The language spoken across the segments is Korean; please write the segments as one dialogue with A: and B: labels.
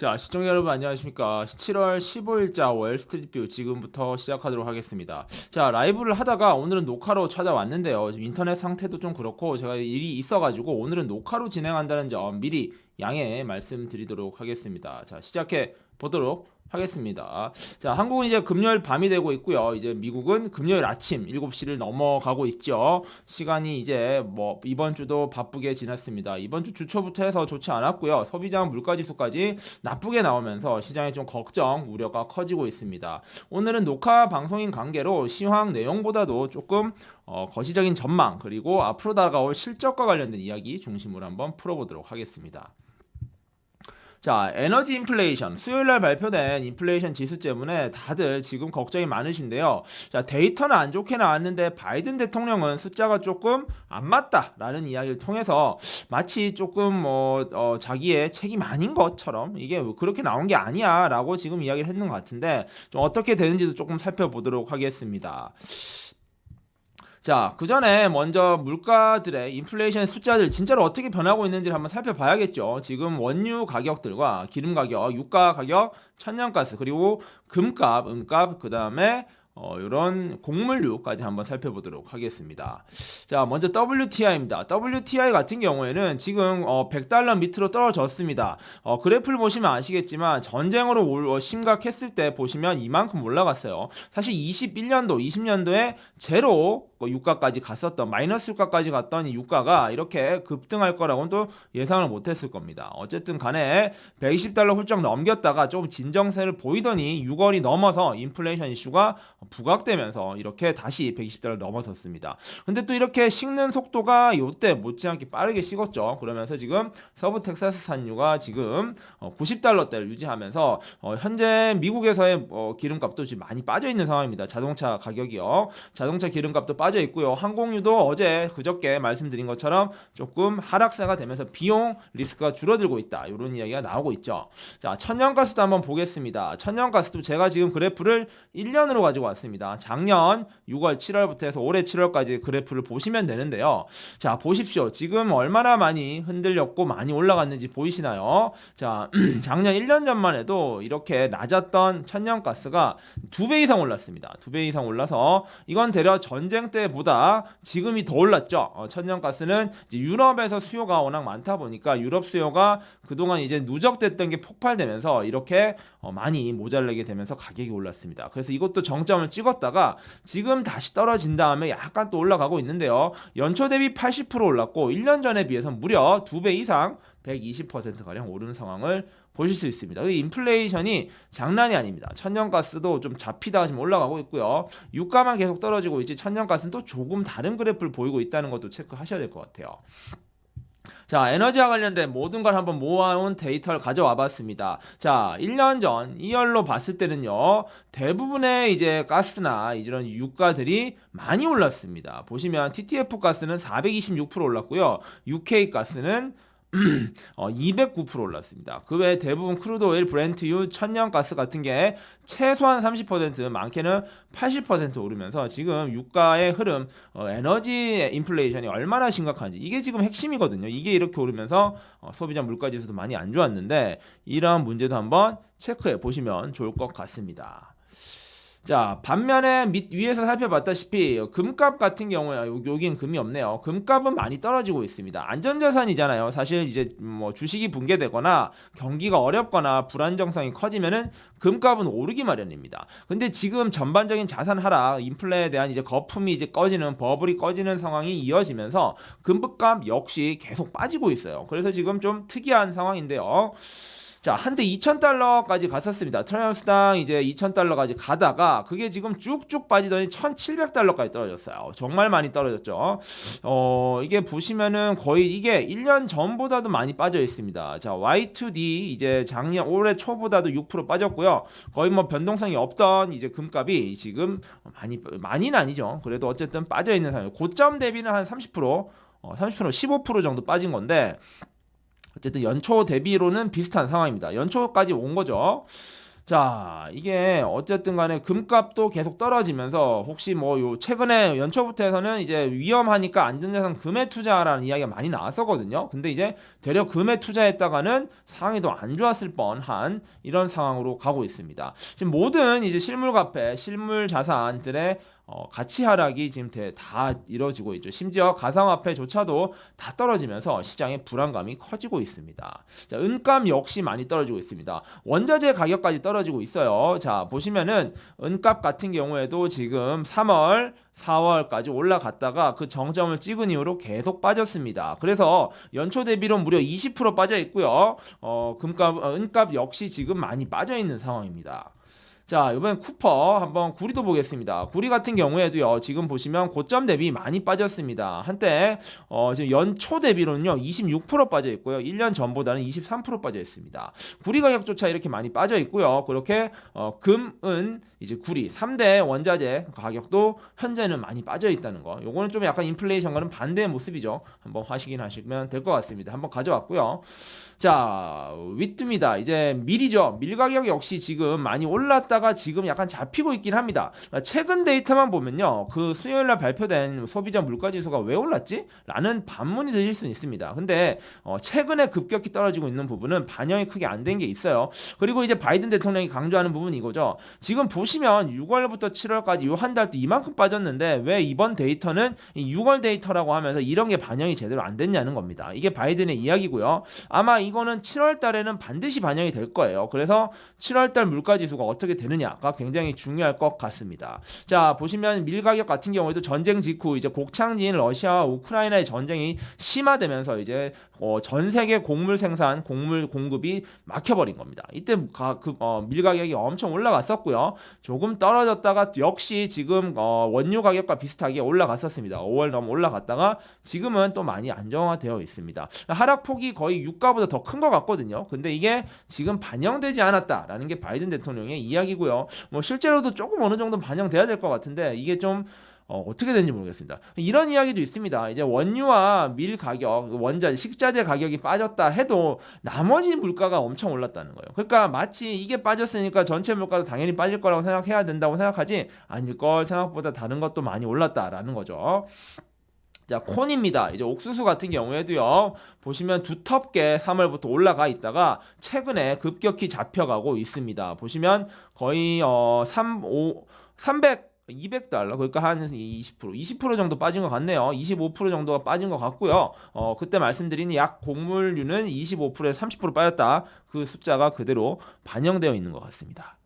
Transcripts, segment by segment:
A: 자, 시청자 여러분 안녕하십니까. 7월 15일자 월스트리트뷰 지금부터 시작하도록 하겠습니다. 자, 라이브를 하다가 오늘은 녹화로 찾아왔는데요. 지금 인터넷 상태도 좀 그렇고 제가 일이 있어가지고 오늘은 녹화로 진행한다는 점 미리 양해 말씀드리도록 하겠습니다. 자, 시작해 보도록 하겠습니다. 자, 한국은 이제 금요일 밤이 되고 있고요. 이제 미국은 금요일 아침 7시를 넘어가고 있죠. 시간이 이제 뭐 이번 주도 바쁘게 지났습니다. 이번 주 주초부터 해서 좋지 않았고요. 소비자 물가지수까지 나쁘게 나오면서 시장의 좀 걱정, 우려가 커지고 있습니다. 오늘은 녹화 방송인 관계로 시황 내용보다도 조금 거시적인 전망 그리고 앞으로 다가올 실적과 관련된 이야기 중심으로 한번 풀어보도록 하겠습니다. 자, 에너지 인플레이션, 수요일날 발표된 인플레이션 지수 때문에 다들 지금 걱정이 많으신데요. 자, 데이터는 안 좋게 나왔는데 바이든 대통령은 숫자가 조금 안 맞다라는 이야기를 통해서 마치 조금 자기의 책임 아닌 것처럼 이게 그렇게 나온 게 아니야라고 지금 이야기를 했는 것 같은데 좀 어떻게 되는지도 조금 살펴보도록 하겠습니다. 자, 그 전에 먼저 물가들의 인플레이션 숫자들 진짜로 어떻게 변하고 있는지를 한번 살펴봐야겠죠. 지금 원유 가격들과 기름 가격, 유가 가격, 천연가스, 그리고 금값, 은값, 그 다음에 이런 곡물류까지 한번 살펴보도록 하겠습니다. 자, 먼저 WTI입니다. WTI 같은 경우에는 지금 100달러 밑으로 떨어졌습니다. 그래프를 보시면 아시겠지만 전쟁으로 심각했을 때 보시면 이만큼 올라갔어요. 사실 21년도, 20년도에 제로 유가까지 갔었던 마이너스 유가까지 갔던 이 유가가 이렇게 급등할 거라고는 또 예상을 못했을 겁니다. 어쨌든 간에 120달러 훌쩍 넘겼다가 조금 진정세를 보이더니 6월이 넘어서 인플레이션 이슈가 부각되면서 이렇게 다시 120달러 넘어섰습니다. 근데 또 이렇게 식는 속도가 이때 못지않게 빠르게 식었죠. 그러면서 지금 서부 텍사스 산유가 지금 90달러대를 유지하면서 현재 미국에서의 기름값도 지금 많이 빠져 있는 상황입니다. 자동차 가격이요. 자동차 기름값도 빠져 있고요. 항공유도 어제 그저께 말씀드린 것처럼 조금 하락세가 되면서 비용 리스크가 줄어들고 있다. 이런 이야기가 나오고 있죠. 자, 천연가스도 한번 보겠습니다. 천연가스도 제가 지금 그래프를 1년으로 가지고 왔습니다. 작년 6월, 7월부터 해서 올해 7월까지 그래프를 보시면 되는데요. 자, 보십시오. 지금 얼마나 많이 흔들렸고 많이 올라갔는지 보이시나요? 자, 작년 1년 전만 해도 이렇게 낮았던 천연가스가 2배 이상 올랐습니다. 2배 이상 올라서 이건 대략 전쟁 때보다 지금이 더 올랐죠. 천연가스는 이제 유럽에서 수요가 워낙 많다 보니까 유럽 수요가 그동안 이제 누적됐던 게 폭발되면서 이렇게 많이 모자라게 되면서 가격이 올랐습니다. 그래서 이것도 정점을 찍었다가 지금 다시 떨어진 다음에 약간 또 올라가고 있는데요. 연초 대비 80% 올랐고 1년 전에 비해서 무려 2배 이상 120%가량 오른 상황을 보실 수 있습니다. 인플레이션이 장난이 아닙니다. 천연가스도 좀 잡히다가 지금 올라가고 있고요. 유가만 계속 떨어지고 있지 천연가스는 또 조금 다른 그래프를 보이고 있다는 것도 체크하셔야 될 것 같아요. 자, 에너지와 관련된 모든 걸 한번 모아온 데이터를 가져와 봤습니다. 자, 1년 전 2월로 봤을 때는요, 대부분의 이제 가스나 이런 유가들이 많이 올랐습니다. 보시면 TTF 가스는 426% 올랐고요. UK 가스는 209% 올랐습니다. 그 외에 대부분 크루드오일, 브렌트유, 천연가스 같은 게 최소한 30%, 많게는 80% 오르면서 지금 유가의 흐름, 에너지 인플레이션이 얼마나 심각한지 이게 지금 핵심이거든요. 이게 이렇게 오르면서 소비자 물가지수도 많이 안 좋았는데 이러한 문제도 한번 체크해 보시면 좋을 것 같습니다. 자, 반면에 위에서 살펴봤다시피 금값 같은 경우에 여긴 금이 없네요. 금값은 많이 떨어지고 있습니다. 안전자산이잖아요. 사실 이제 뭐 주식이 붕괴되거나 경기가 어렵거나 불안정성이 커지면은 금값은 오르기 마련입니다. 근데 지금 전반적인 자산 하락, 인플레에 대한 이제 거품이 이제 꺼지는 버블이 꺼지는 상황이 이어지면서 금값 역시 계속 빠지고 있어요. 그래서 지금 좀 특이한 상황인데요. 자, 한때 2,000달러까지 갔었습니다. 트라이언스당 이제 2,000달러까지 가다가 그게 지금 쭉쭉 빠지더니 1,700달러까지 떨어졌어요. 정말 많이 떨어졌죠. 이게 보시면은 거의 이게 1년 전보다도 많이 빠져 있습니다. 자, Y2D 이제 작년 올해 초보다도 6% 빠졌고요. 거의 뭐 변동성이 없던 이제 금값이 지금 많이는 아니죠. 그래도 어쨌든 빠져 있는 상황이에요. 고점 대비는 한 30%, 15% 정도 빠진 건데 어쨌든 연초 대비로는 비슷한 상황입니다. 연초까지 온 거죠. 자, 이게 어쨌든 간에 금값도 계속 떨어지면서 혹시 뭐 요 최근에 연초부터 해서는 이제 위험하니까 안전자산 금에 투자하라는 이야기가 많이 나왔었거든요. 근데 이제 되려 금에 투자했다가는 상황이 더 안 좋았을 뻔한 이런 상황으로 가고 있습니다. 지금 모든 이제 실물화폐, 실물 자산들의 가치 하락이 지금 다 이루어지고 있죠. 심지어 가상화폐조차도 다 떨어지면서 시장의 불안감이 커지고 있습니다. 자, 은값 역시 많이 떨어지고 있습니다. 원자재 가격까지 떨어지고 있어요. 자, 보시면은 은값 같은 경우에도 지금 3월 4월까지 올라갔다가 그 정점을 찍은 이후로 계속 빠졌습니다. 그래서 연초 대비로 무려 20% 빠져 있고요. 은값 역시 지금 많이 빠져 있는 상황입니다. 자, 이번엔 쿠퍼 한번 구리도 보겠습니다. 구리 같은 경우에도요, 지금 보시면 고점 대비 많이 빠졌습니다. 한때 지금 연초 대비로는요 26% 빠져 있고요, 1년 전보다는 23% 빠져 있습니다. 구리 가격조차 이렇게 많이 빠져 있고요. 그렇게 금은 이제 구리 3대 원자재 가격도 현재는 많이 빠져 있다는 거. 요거는 좀 약간 인플레이션과는 반대의 모습이죠. 한번 확인하시면 될 것 같습니다. 한번 가져왔고요. 자, 위트입니다. 이제 밀이죠. 밀 가격 역시 지금 많이 올랐다가 지금 약간 잡히고 있긴 합니다. 최근 데이터만 보면요, 그 수요일날 발표된 소비자 물가지수가 왜 올랐지? 라는 반문이 드실 수는 있습니다. 근데 최근에 급격히 떨어지고 있는 부분은 반영이 크게 안 된 게 있어요. 그리고 이제 바이든 대통령이 강조하는 부분이 이거죠. 지금 보시면 6월부터 7월까지 요 한 달도 이만큼 빠졌는데 왜 이번 데이터는 6월 데이터라고 하면서 이런 게 반영이 제대로 안 됐냐는 겁니다. 이게 바이든의 이야기고요. 아마 이거는 7월 달에는 반드시 반영이 될 거예요. 그래서 7월 달 물가 지수가 어떻게 되느냐가 굉장히 중요할 것 같습니다. 자, 보시면 밀 가격 같은 경우에도 전쟁 직후 이제 곡창지인 러시아와 우크라이나의 전쟁이 심화되면서 이제 전 세계 곡물 생산, 곡물 공급이 막혀버린 겁니다. 이때 밀 가격이 엄청 올라갔었고요. 조금 떨어졌다가 역시 지금 원유 가격과 비슷하게 올라갔었습니다. 5월 넘어 올라갔다가 지금은 또 많이 안정화되어 있습니다. 하락폭이 거의 유가보다 더 큰 것 같거든요. 근데 이게 지금 반영되지 않았다라는 게 바이든 대통령의 이야기고요. 뭐 실제로도 조금 어느 정도 반영돼야 될 것 같은데 이게 좀 어떻게 되는지 모르겠습니다. 이런 이야기도 있습니다. 이제 원유와 밀 가격, 원자, 식자재 가격이 빠졌다 해도 나머지 물가가 엄청 올랐다는 거예요. 그러니까 마치 이게 빠졌으니까 전체 물가도 당연히 빠질 거라고 생각해야 된다고 생각하지, 아닐 걸, 생각보다 다른 것도 많이 올랐다라는 거죠. 자, 콘입니다. 이제 옥수수 같은 경우에도요, 보시면 두텁게 3월부터 올라가 있다가 최근에 급격히 잡혀가고 있습니다. 보시면 거의 200달러, 그러니까 한 20% 정도 빠진 것 같네요. 25% 정도가 빠진 것 같고요. 그때 말씀드린 약 곡물류는 25%에서 30% 빠졌다. 그 숫자가 그대로 반영되어 있는 것 같습니다.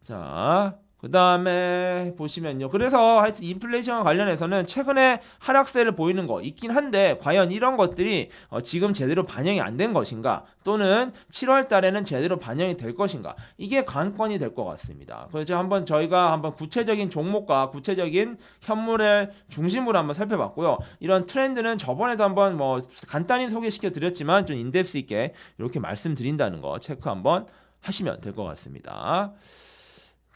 A: 자, 그 다음에 보시면요, 그래서 하여튼 인플레이션과 관련해서는 최근에 하락세를 보이는 거 있긴 한데 과연 이런 것들이 지금 제대로 반영이 안 된 것인가, 또는 7월 달에는 제대로 반영이 될 것인가, 이게 관건이 될 것 같습니다. 그래서 저희가 한번 구체적인 종목과 구체적인 현물을 중심으로 한번 살펴봤고요. 이런 트렌드는 저번에도 한번 뭐 간단히 소개시켜 드렸지만 좀 인덱스 있게 이렇게 말씀드린다는 거 체크 한번 하시면 될 것 같습니다.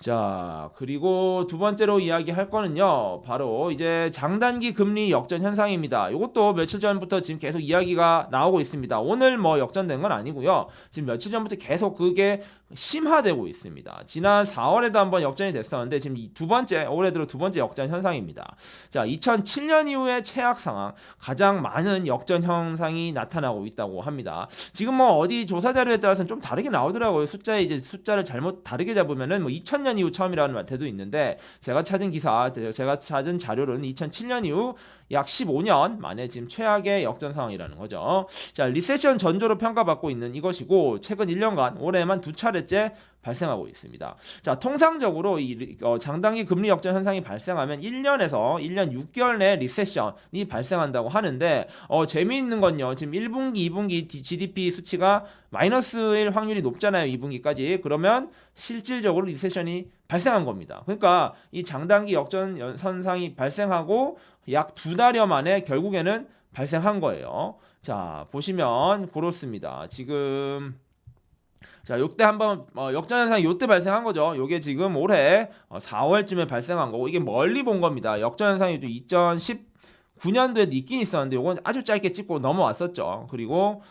A: 자, 그리고 두 번째로 이야기할 거는요, 바로 이제 장단기 금리 역전 현상입니다. 이것도 며칠 전부터 지금 계속 이야기가 나오고 있습니다. 오늘 뭐 역전된 건 아니고요. 지금 며칠 전부터 계속 그게 심화되고 있습니다. 지난 4월에도 한번 역전이 됐었는데 지금 올해 들어 두 번째 역전 현상입니다. 자, 2007년 이후의 최악 상황, 가장 많은 역전 현상이 나타나고 있다고 합니다. 지금 뭐 어디 조사 자료에 따라서는 좀 다르게 나오더라고요. 숫자를 잘못 다르게 잡으면은 뭐 2000년 이후 처음이라는 말도 있는데, 제가 찾은 자료로는 2007년 이후 약 15년 만에 지금 최악의 역전 상황이라는 거죠. 자, 리세션 전조로 평가받고 있는 이것이고, 최근 1년간 올해만 두 차례째 발생하고 있습니다. 자, 통상적으로 이 장단기 금리 역전 현상이 발생하면 1년에서 1년 6개월 내 리세션이 발생한다고 하는데, 재미있는 건요, 지금 1분기, 2분기 GDP 수치가 마이너스일 확률이 높잖아요. 2분기까지. 그러면 실질적으로 리세션이 발생한 겁니다. 그러니까 이 장단기 역전 현상이 발생하고 약 2달여 만에 결국에는 발생한 거예요. 자, 보시면 그렇습니다. 지금 자, 요때 한번 역전 현상이 요때 발생한 거죠. 요게 지금 올해 4월쯤에 발생한 거고, 이게 멀리 본 겁니다. 역전 현상이 2019년도에도 있긴 있었는데 요건 아주 짧게 찍고 넘어왔었죠. 그리고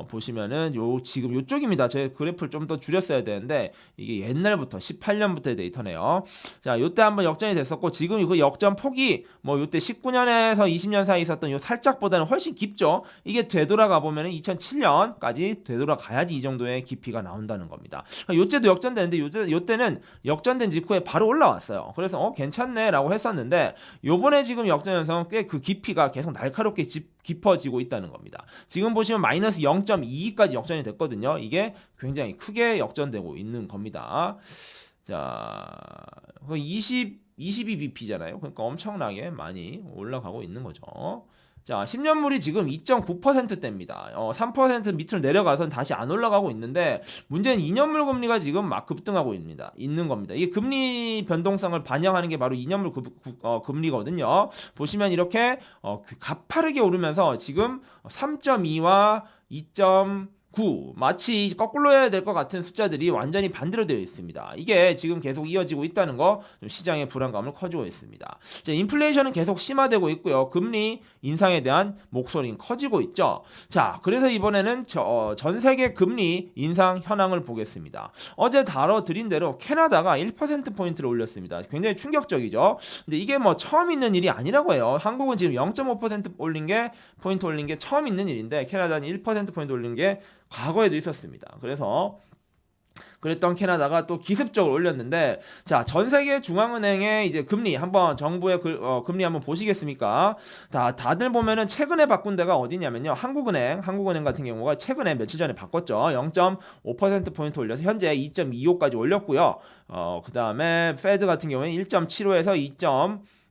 A: 보시면은 지금 요쪽입니다. 제 그래프를 좀 더 줄였어야 되는데 이게 옛날부터 18년부터의 데이터네요. 자, 요때 한번 역전이 됐었고 지금 그 역전 폭이 뭐 요때 19년에서 20년 사이 있었던 요 살짝보다는 훨씬 깊죠. 이게 되돌아가 보면은 2007년까지 되돌아가야지 이 정도의 깊이가 나온다는 겁니다. 요때도 역전되는데 요때는 역전된 직후에 바로 올라왔어요. 그래서 괜찮네라고 했었는데 요번에 지금 역전 현상은 꽤 그 깊이가 계속 날카롭게 깊어지고 있다는 겁니다. 지금 보시면 마이너스 0.22까지 역전이 됐거든요. 이게 굉장히 크게 역전되고 있는 겁니다. 자, 22bp잖아요. 그러니까 엄청나게 많이 올라가고 있는 거죠. 자, 10년물이 지금 2.9%대입니다. 3% 밑으로 내려가선 다시 안 올라가고 있는데 문제는 2년물 금리가 지금 막 급등하고 있는 겁니다. 이게 금리 변동성을 반영하는 게 바로 2년물 금리거든요. 보시면 이렇게 가파르게 오르면서 지금 3.2와 2.9 마치 거꾸로 해야 될 것 같은 숫자들이 완전히 반대로 되어 있습니다. 이게 지금 계속 이어지고 있다는 거 시장의 불안감을 커지고 있습니다. 인플레이션은 계속 심화되고 있고요. 금리 인상에 대한 목소리는 커지고 있죠. 자, 그래서 이번에는 전 세계 금리 인상 현황을 보겠습니다. 어제 다뤄드린 대로 캐나다가 1%포인트를 올렸습니다. 굉장히 충격적이죠. 근데 이게 뭐 처음 있는 일이 아니라고 해요. 한국은 지금 0.5% 포인트 올린 게 처음 있는 일인데 캐나다는 1%포인트 올린 게 과거에도 있었습니다. 그랬던 캐나다가 또 기습적으로 올렸는데, 자, 전 세계 중앙은행의 이제 금리 한번 정부의 금리 한번 보시겠습니까? 다들 보면은 최근에 바꾼 데가 어디냐면요. 한국은행 같은 경우가 최근에 며칠 전에 바꿨죠. 0.5% 포인트 올려서 현재 2.25까지 올렸고요. 그다음에 페드 같은 경우에는 1.75에서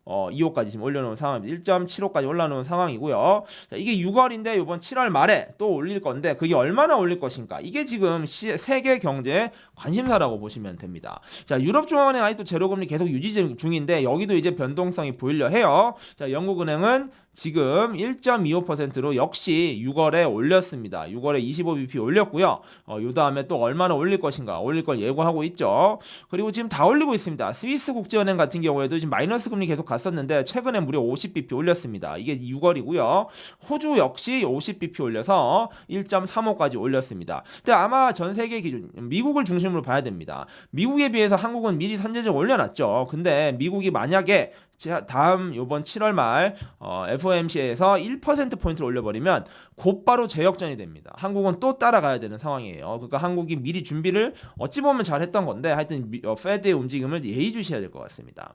A: 2호까지 지금 올려놓은 상황입니다. 1.75까지 올라놓은 상황이고요. 자, 이게 6월인데 이번 7월 말에 또 올릴 건데 그게 얼마나 올릴 것인가? 이게 지금 세계 경제의 관심사라고 보시면 됩니다. 자, 유럽 중앙은행 아직도 제로금리 계속 유지 중인데 여기도 이제 변동성이 보이려 해요. 자, 영국은행은 지금 1.25%로 역시 6월에 올렸습니다. 6월에 25bp 올렸고요. 요 다음에 또 얼마나 올릴 것인가 올릴 걸 예고하고 있죠. 그리고 지금 다 올리고 있습니다. 스위스 국제은행 같은 경우에도 지금 마이너스 금리 계속 갔었는데 최근에 무려 50bp 올렸습니다. 이게 6월이고요. 호주 역시 50bp 올려서 1.35까지 올렸습니다. 근데 아마 전 세계 기준 미국을 중심으로 봐야 됩니다. 미국에 비해서 한국은 미리 선제적 올려놨죠. 근데 미국이 만약에 다음 요번 7월 말 FOMC에서 1%포인트를 올려버리면 곧바로 재역전이 됩니다. 한국은 또 따라가야 되는 상황이에요. 그러니까 한국이 미리 준비를 어찌 보면 잘했던 건데 하여튼 페드의 움직임을 예의주시해야 될 것 같습니다.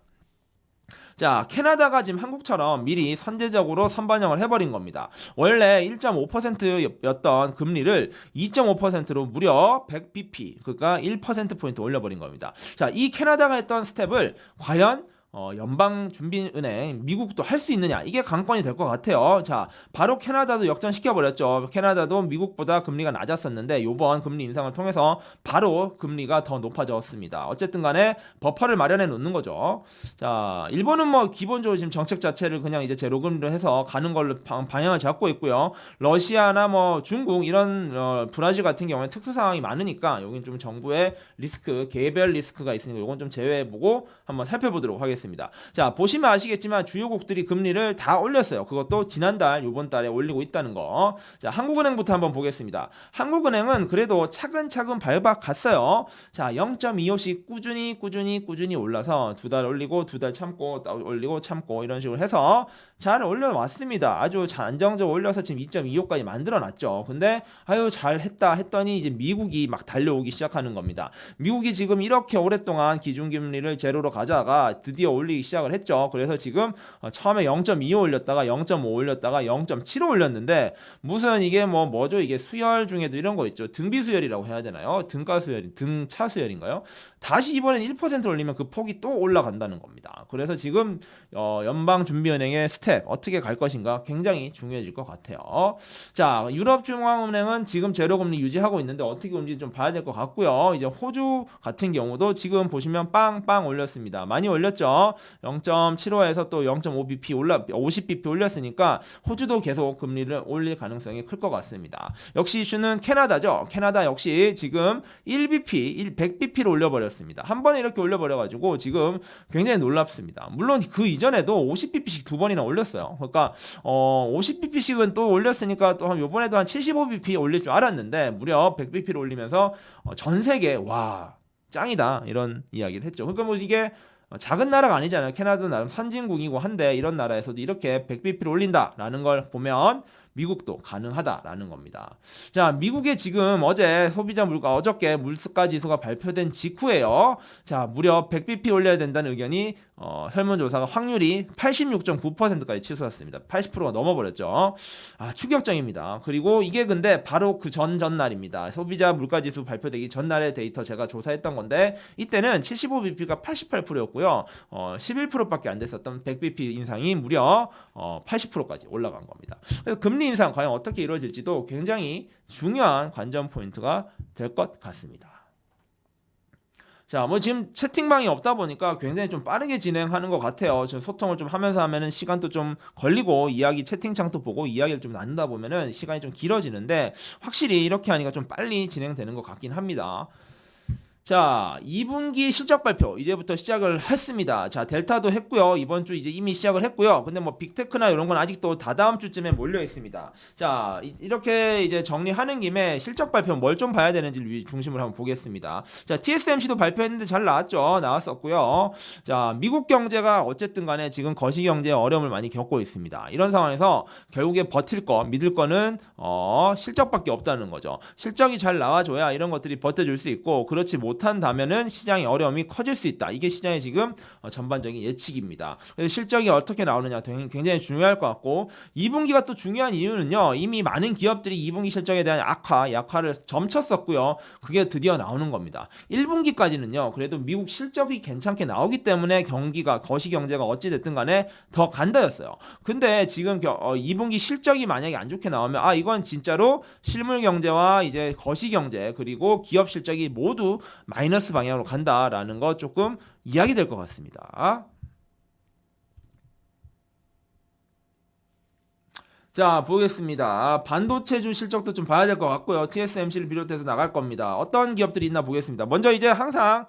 A: 자, 캐나다가 지금 한국처럼 미리 선제적으로 선반영을 해버린 겁니다. 원래 1.5%였던 금리를 2.5%로 무려 100bp, 그러니까 1%포인트 올려버린 겁니다. 자, 이 캐나다가 했던 스텝을 과연 연방준비은행 미국도 할 수 있느냐, 이게 관건이 될 것 같아요. 자, 바로 캐나다도 역전시켜버렸죠. 캐나다도 미국보다 금리가 낮았었는데 요번 금리 인상을 통해서 바로 금리가 더 높아졌습니다. 어쨌든 간에 버퍼를 마련해 놓는 거죠. 자, 일본은 뭐 기본적으로 지금 정책 자체를 그냥 이제 제로금리로 해서 가는 걸로 방향을 잡고 있고요. 러시아나 뭐 중국 이런 브라질 같은 경우는 특수 상황이 많으니까 여긴 좀 정부의 리스크, 개별 리스크가 있으니까 요건 좀 제외해보고 한번 살펴보도록 하겠습니다. 자, 보시면 아시겠지만 주요국들이 금리를 다 올렸어요. 그것도 지난달 요번 달에 올리고 있다는 거. 자, 한국은행부터 한번 보겠습니다. 한국은행은 그래도 차근차근 밟아 갔어요. 자, 0.25씩 꾸준히 올라서 두 달 올리고 두 달 참고 올리고 참고 이런 식으로 해서 잘 올려왔습니다. 아주 안정적으로 올려서 지금 2.25까지 만들어놨죠. 근데 잘했다 했더니 이제 미국이 막 달려오기 시작하는 겁니다. 미국이 지금 이렇게 오랫동안 기준금리를 제로로 가져다가 드디어 올리기 시작을 했죠. 그래서 지금 처음에 0.25 올렸다가 0.5 올렸다가 0.75 올렸는데 무슨 이게 뭐죠? 이게 수열 중에도 이런 거 있죠. 등비 수열이라고 해야 되나요? 등가 수열, 등차 수열인가요? 다시 이번엔 1% 올리면 그 폭이 또 올라간다는 겁니다. 그래서 지금 연방준비은행의 스텝 어떻게 갈 것인가 굉장히 중요해질 것 같아요. 자, 유럽중앙은행은 지금 제로금리 유지하고 있는데 어떻게 움직일지 좀 봐야 될 것 같고요. 이제 호주 같은 경우도 지금 보시면 빵빵 올렸습니다. 많이 올렸죠. 올렸죠. 0.75에서 또 0.5bp 50bp 올렸으니까 호주도 계속 금리를 올릴 가능성이 클 것 같습니다. 역시 이슈는 캐나다죠. 캐나다 역시 지금 100bp를 올려버렸습니다. 한 번에 이렇게 올려버려가지고 지금 굉장히 놀랍습니다. 물론 그 이전에도 50bp씩 두 번이나 올렸어요. 그러니까 50bp씩은 또 올렸으니까 또 요번에도 한 75bp 올릴 줄 알았는데 무려 100bp를 올리면서 전 세계 와 짱이다 이런 이야기를 했죠. 그러니까 뭐 이게 작은 나라가 아니잖아요. 캐나다는 나름 선진국이고 한데 이런 나라에서도 이렇게 100bp를 올린다라는 걸 보면 미국도 가능하다라는 겁니다. 자, 미국의 지금 어제 소비자 물가 어저께 물가 지수가 발표된 직후에요. 자, 무려 100bp 올려야 된다는 의견이 설문조사가 확률이 86.9%까지 치솟았습니다. 80%가 넘어버렸죠. 충격적입니다. 그리고 이게 근데 바로 그 전날입니다. 소비자 물가지수 발표되기 전날의 데이터 제가 조사했던 건데 이때는 75bp가 88%였고요. 11%밖에 안 됐었던 100bp 인상이 무려 80%까지 올라간 겁니다. 그래서 금리 인상 과연 어떻게 이루어질지도 굉장히 중요한 관전 포인트가 될 것 같습니다. 자, 뭐 지금 채팅방이 없다 보니까 굉장히 좀 빠르게 진행하는 것 같아요. 지금 소통을 좀 하면서 하면은 시간도 좀 걸리고 이야기 채팅창도 보고 이야기를 좀 나누다 보면은 시간이 좀 길어지는데 확실히 이렇게 하니까 좀 빨리 진행되는 것 같긴 합니다. 자, 2분기 실적 발표 이제부터 시작을 했습니다. 자, 델타도 했고요. 이번 주 이제 이미 시작을 했고요. 근데 뭐 빅테크나 이런 건 아직도 다다음 주쯤에 몰려 있습니다. 자, 이렇게 이제 정리하는 김에 실적 발표 뭘 좀 봐야 되는지 중심으로 한번 보겠습니다. 자, TSMC도 발표했는데 잘 나왔죠. 나왔었고요. 자, 미국 경제가 어쨌든 간에 지금 거시 경제에 어려움을 많이 겪고 있습니다. 이런 상황에서 결국에 버틸 거, 믿을 거는 실적밖에 없다는 거죠. 실적이 잘 나와줘야 이런 것들이 버텨줄 수 있고 그렇지 못한다면은 시장의 어려움이 커질 수 있다. 이게 시장의 지금 전반적인 예측입니다. 그래서 실적이 어떻게 나오느냐 굉장히 중요할 것 같고 2분기가 또 중요한 이유는요. 이미 많은 기업들이 2분기 실적에 대한 약화를 점쳤었고요. 그게 드디어 나오는 겁니다. 1분기까지는요. 그래도 미국 실적이 괜찮게 나오기 때문에 거시 경제가 어찌 됐든 간에 더 간다였어요. 근데 지금 2분기 실적이 만약에 안 좋게 나오면 이건 진짜로 실물 경제와 이제 거시 경제 그리고 기업 실적이 모두 마이너스 방향으로 간다라는 거 조금 이야기될 것 같습니다. 자, 보겠습니다. 반도체주 실적도 좀 봐야 될 것 같고요. TSMC를 비롯해서 나갈 겁니다. 어떤 기업들이 있나 보겠습니다. 먼저 이제 항상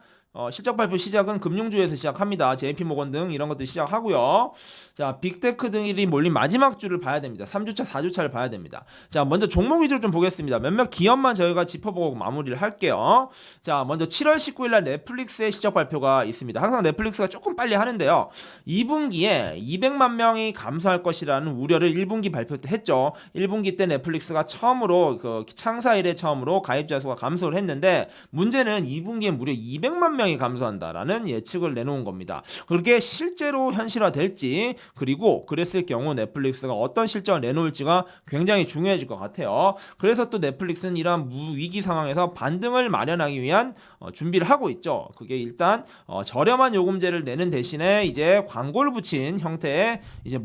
A: 실적 발표 시작은 금융주에서 시작합니다. JP모건 등 이런 것들 시작하고요. 자, 빅테크 등이 몰린 마지막 주를 봐야 됩니다. 3주차, 4주차를 봐야 됩니다. 자, 먼저 종목 위주로 좀 보겠습니다. 몇몇 기업만 저희가 짚어보고 마무리를 할게요. 자, 먼저 7월 19일 날 넷플릭스의 실적 발표가 있습니다. 항상 넷플릭스가 조금 빨리 하는데요. 2분기에 200만 명이 감소할 것이라는 우려를 1분기 발표 때 했죠. 1분기 때 넷플릭스가 처음으로 창사 이래 처음으로 가입자 수가 감소를 했는데 문제는 2분기에 무려 200만 명이 감소한다라는 예측을 내놓은 겁니다. 그게 실제로 현실화될지 그리고 그랬을 경우 넷플릭스가 어떤 실적을 내놓을지가 굉장히 중요해질 것 같아요. 그래서 또 넷플릭스는 이러한 위기 상황에서 반등을 마련하기 위한 준비를 하고 있죠. 그게 일단 저렴한 요금제를 내는 대신에 이제 광고를 붙인 형태의 이제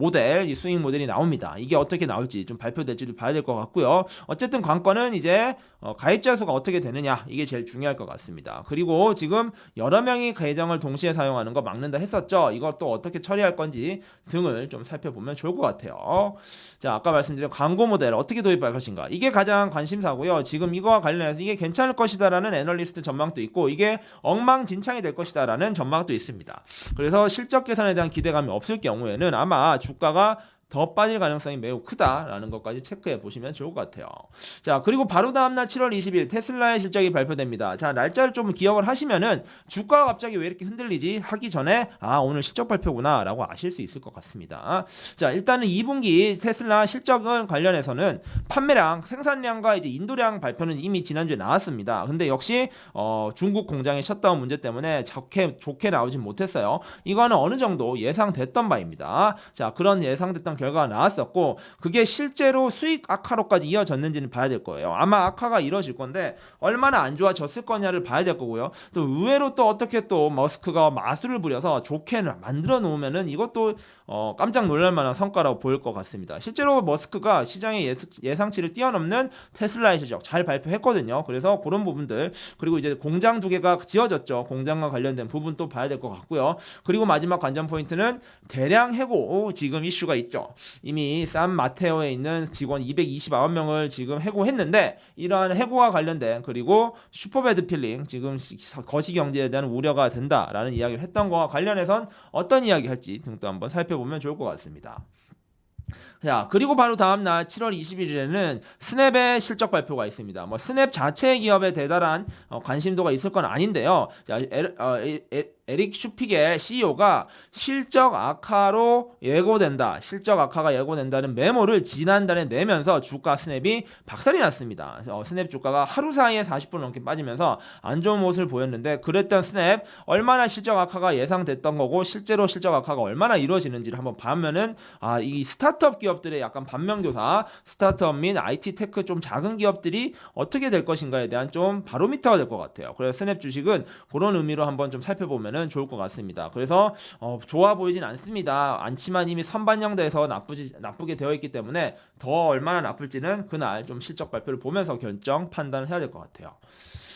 A: 이 수익 모델이 나옵니다. 이게 어떻게 나올지 좀 발표될지도 봐야 될 것 같고요. 어쨌든 관건은 이제 가입자 수가 어떻게 되느냐 이게 제일 중요할 것 같습니다. 그리고 지금 여러 명이 계정을 동시에 사용하는 거 막는다 했었죠. 이걸 또 어떻게 처리할 건지 등을 좀 살펴보면 좋을 것 같아요. 자, 아까 말씀드린 광고 모델 어떻게 도입할 것인가 이게 가장 관심사고요. 지금 이거와 관련해서 이게 괜찮을 것이다라는 애널리스트 전망도 있고 이게 엉망진창이 될 것이다라는 전망도 있습니다. 그래서 실적 개선에 대한 기대감이 없을 경우에는 아마 주가가 더 빠질 가능성이 매우 크다라는 것까지 체크해 보시면 좋을 것 같아요. 자, 그리고 바로 다음날 7월 20일 테슬라의 실적이 발표됩니다. 자, 날짜를 좀 기억을 하시면은 주가가 갑자기 왜 이렇게 흔들리지 하기 전에 오늘 실적 발표구나 라고 아실 수 있을 것 같습니다. 자, 일단은 2분기 테슬라 실적은 관련해서는 판매량, 생산량과 이제 인도량 발표는 이미 지난주에 나왔습니다. 근데 역시 중국 공장의 셧다운 문제 때문에 좋게 나오진 못했어요. 이거는 어느 정도 예상됐던 바입니다. 자, 그런 예상됐던 비슷한 결과가 나왔었고 그게 실제로 수익 악화로까지 이어졌는지는 봐야 될 거예요. 아마 악화가 이뤄질 건데 얼마나 안 좋아졌을 거냐를 봐야 될 거고요. 또 의외로 또 어떻게 또 머스크가 마술을 부려서 좋게 만들어 놓으면은 이것도 깜짝 놀랄 만한 성과라고 보일 것 같습니다. 실제로 머스크가 시장의 예상치를 뛰어넘는 테슬라의 실적 잘 발표했거든요. 그래서 그런 부분들 그리고 이제 공장 2개가 지어졌죠. 공장과 관련된 부분 또 봐야 될 것 같고요. 그리고 마지막 관전 포인트는 대량 해고 지금 이슈가 있죠. 이미 산마테오에 있는 직원 229명을 지금 해고했는데 이러한 해고와 관련된 그리고 슈퍼배드 필링 지금 거시경제에 대한 우려가 된다라는 이야기를 했던 거와 관련해선 어떤 이야기 할지 등도 한번 살펴보면 좋을 것 같습니다. 자, 그리고 바로 다음날 7월 21일에는 스냅의 실적 발표가 있습니다. 뭐 스냅 자체 기업에 대단한 관심도가 있을 건 아닌데요. 자, 에릭 슈피겔 CEO가 실적 악화로 예고된다. 실적 악화가 예고된다는 메모를 지난달에 내면서 주가 스냅이 박살이 났습니다. 스냅 주가가 하루 사이에 40% 넘게 빠지면서 안 좋은 모습을 보였는데 그랬던 스냅 얼마나 실적 악화가 예상됐던 거고 실제로 실적 악화가 얼마나 이루어지는지를 한번 보면은 이 스타트업 기업들의 약간 반면교사 스타트업 및 IT 테크 좀 작은 기업들이 어떻게 될 것인가에 대한 좀 바로미터가 될 것 같아요. 그래서 스냅 주식은 그런 의미로 한번 좀 살펴보면 좋을 것 같습니다. 그래서 좋아 보이진 않지만 이미 선반영돼서 나쁘게 되어 있기 때문에 더 얼마나 나쁠지는 그날 좀 실적 발표를 보면서 판단을 해야 될 것 같아요.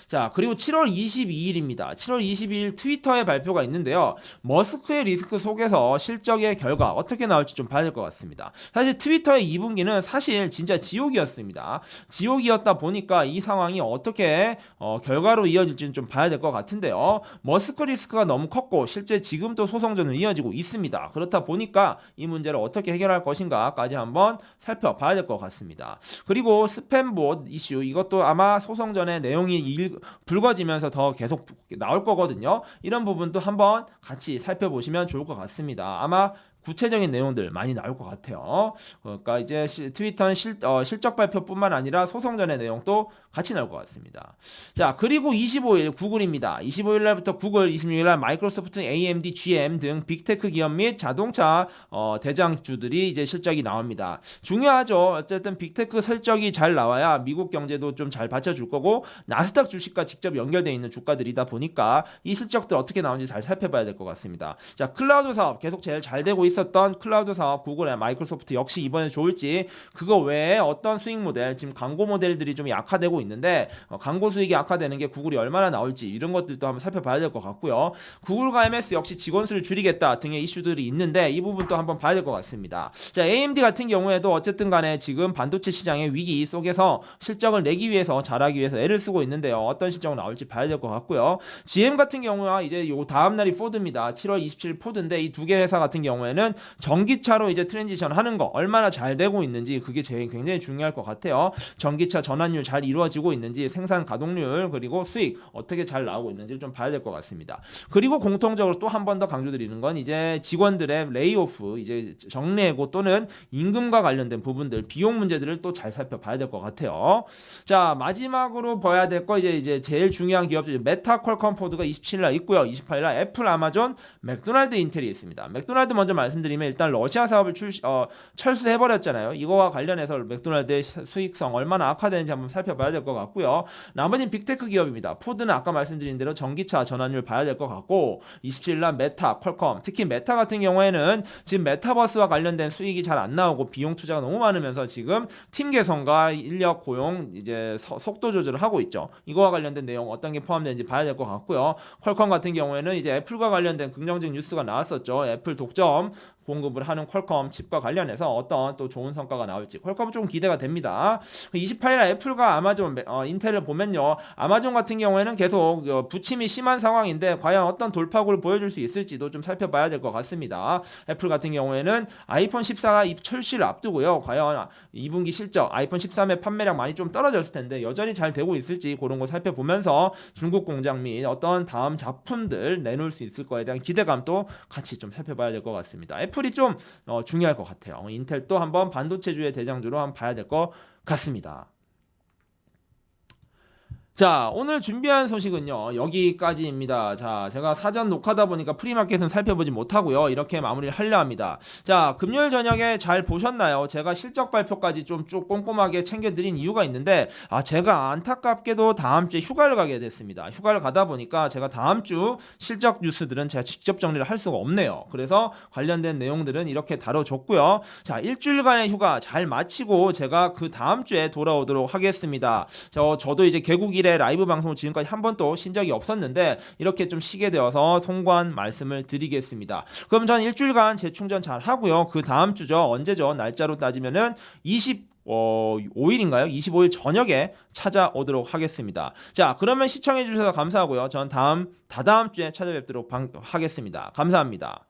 A: 자, 그리고 7월 22일입니다. 7월 22일 트위터에 발표가 있는데요. 머스크의 리스크 속에서 실적의 결과 어떻게 나올지 좀 봐야 될 것 같습니다. 사실 트위터의 2분기는 사실 진짜 지옥이었습니다. 지옥이었다 보니까 이 상황이 어떻게 결과로 이어질지는 좀 봐야 될 것 같은데요. 머스크 리스크가 너무 컸고 실제 지금도 소송전은 이어지고 있습니다. 그렇다 보니까 이 문제를 어떻게 해결할 것인가까지 한번 살펴봐야 될 것 같습니다. 그리고 스팸봇 이슈 이것도 아마 소송전의 내용이 불거지면서 더 계속 나올 거거든요. 이런 부분도 한번 같이 살펴보시면 좋을 것 같습니다. 아마 구체적인 내용들 많이 나올 것 같아요. 그러니까 이제 트위터는 실적 발표뿐만 아니라 소송전의 내용도 같이 나올 것 같습니다. 자, 그리고 25일 구글입니다. 25일 날부터 구글, 26일 날 마이크로소프트, AMD, GM 등 빅테크 기업 및 자동차 대장주들이 이제 실적이 나옵니다. 중요하죠. 어쨌든 빅테크 실적이 잘 나와야 미국 경제도 좀 잘 받쳐줄 거고 나스닥 주식과 직접 연결되어 있는 주가들이다 보니까 이 실적들 어떻게 나오는지 잘 살펴봐야 될 것 같습니다. 자, 클라우드 사업 계속 제일 잘 되고 있었던 클라우드 사업 구글의 마이크로소프트 역시 이번에 좋을지 그거 외에 어떤 수익 모델 지금 광고 모델들이 좀 약화되고 있는데 광고 수익이 악화되는 게 구글이 얼마나 나올지 이런 것들도 한번 살펴봐야 될 것 같고요. 구글과 MS 역시 직원 수를 줄이겠다 등의 이슈들이 있는데 이 부분도 한번 봐야 될 것 같습니다. 자, AMD 같은 경우에도 어쨌든 간에 지금 반도체 시장의 위기 속에서 실적을 내기 위해서 잘하기 위해서 애를 쓰고 있는데요. 어떤 실적 나올지 봐야 될 것 같고요. GM 같은 경우와 이제 요 다음 날이 포드입니다. 7월 27일 포드인데 이 두 개 회사 같은 경우에는 전기차로 이제 트랜지션 하는 거 얼마나 잘 되고 있는지 그게 굉장히 중요할 것 같아요. 전기차 전환율 잘 이루어지고 있는지 생산 가동률 그리고 수익 어떻게 잘 나오고 있는지를 좀 봐야 될 것 같습니다. 그리고 공통적으로 또 한 번 더 강조드리는 건 이제 직원들의 레이오프 이제 정리해고 또는 임금과 관련된 부분들 비용 문제들을 또 잘 살펴봐야 될 것 같아요. 자, 마지막으로 봐야 될 거 이제 제일 중요한 기업들 메타 퀄컴 포드가 27일 날 있고요. 28일 날 애플 아마존 맥도날드 인텔이 있습니다. 맥도날드 먼저 말씀드리면 일단 러시아 사업을 철수해버렸잖아요. 이거와 관련해서 맥도날드의 수익성 얼마나 악화되는지 한번 살펴봐야 될 것 같고요. 나머지는 빅테크 기업입니다. 포드는 아까 말씀드린 대로 전기차 전환율 봐야 될 것 같고 27일날 메타, 퀄컴 특히 메타 같은 경우에는 지금 메타버스와 관련된 수익이 잘 안 나오고 비용 투자가 너무 많으면서 지금 팀 개선과 인력 고용 이제 속도 조절을 하고 있죠. 이거와 관련된 내용 어떤 게 포함되는지 봐야 될 것 같고요. 퀄컴 같은 경우에는 이제 애플과 관련된 긍정적 뉴스가 나왔었죠. 애플 독점 공급을 하는 퀄컴 칩과 관련해서 어떤 또 좋은 성과가 나올지 퀄컴은 좀 기대가 됩니다. 28일 애플과 아마존, 인텔을 보면요. 아마존 같은 경우에는 계속 부침이 심한 상황인데 과연 어떤 돌파구를 보여줄 수 있을지도 좀 살펴봐야 될 것 같습니다. 애플 같은 경우에는 아이폰 14가 출시를 앞두고요. 과연 2분기 실적 아이폰 13의 판매량 많이 좀 떨어졌을 텐데 여전히 잘 되고 있을지 그런 거 살펴보면서 중국 공장 및 어떤 다음 작품들 내놓을 수 있을 거에 대한 기대감도 같이 좀 살펴봐야 될 것 같습니다. 애플이 좀 중요할 것 같아요. 인텔도 한번 반도체주의 대장주로 한번 봐야 될 것 같습니다. 자, 오늘 준비한 소식은요, 여기까지입니다. 자, 제가 사전 녹화다 보니까 프리마켓은 살펴보지 못하고요. 이렇게 마무리를 하려 합니다. 자, 금요일 저녁에 잘 보셨나요? 제가 실적 발표까지 좀 쭉 꼼꼼하게 챙겨드린 이유가 있는데, 제가 안타깝게도 다음 주에 휴가를 가게 됐습니다. 휴가를 가다 보니까 제가 다음 주 실적 뉴스들은 제가 직접 정리를 할 수가 없네요. 그래서 관련된 내용들은 이렇게 다뤄줬고요. 자, 일주일간의 휴가 잘 마치고 제가 그 다음 주에 돌아오도록 하겠습니다. 저도 이제 개국 이래 라이브 방송을 지금까지 한 번도 쉰 적이 없었는데 이렇게 좀 쉬게 되어서 송구한 말씀을 드리겠습니다. 그럼 전 일주일간 재충전 잘 하고요. 그 다음 주죠. 언제죠? 날짜로 따지면은 25일인가요? 25일 저녁에 찾아오도록 하겠습니다. 자, 그러면 시청해 주셔서 감사하고요. 전 다다음 주에 찾아뵙도록 하겠습니다. 감사합니다.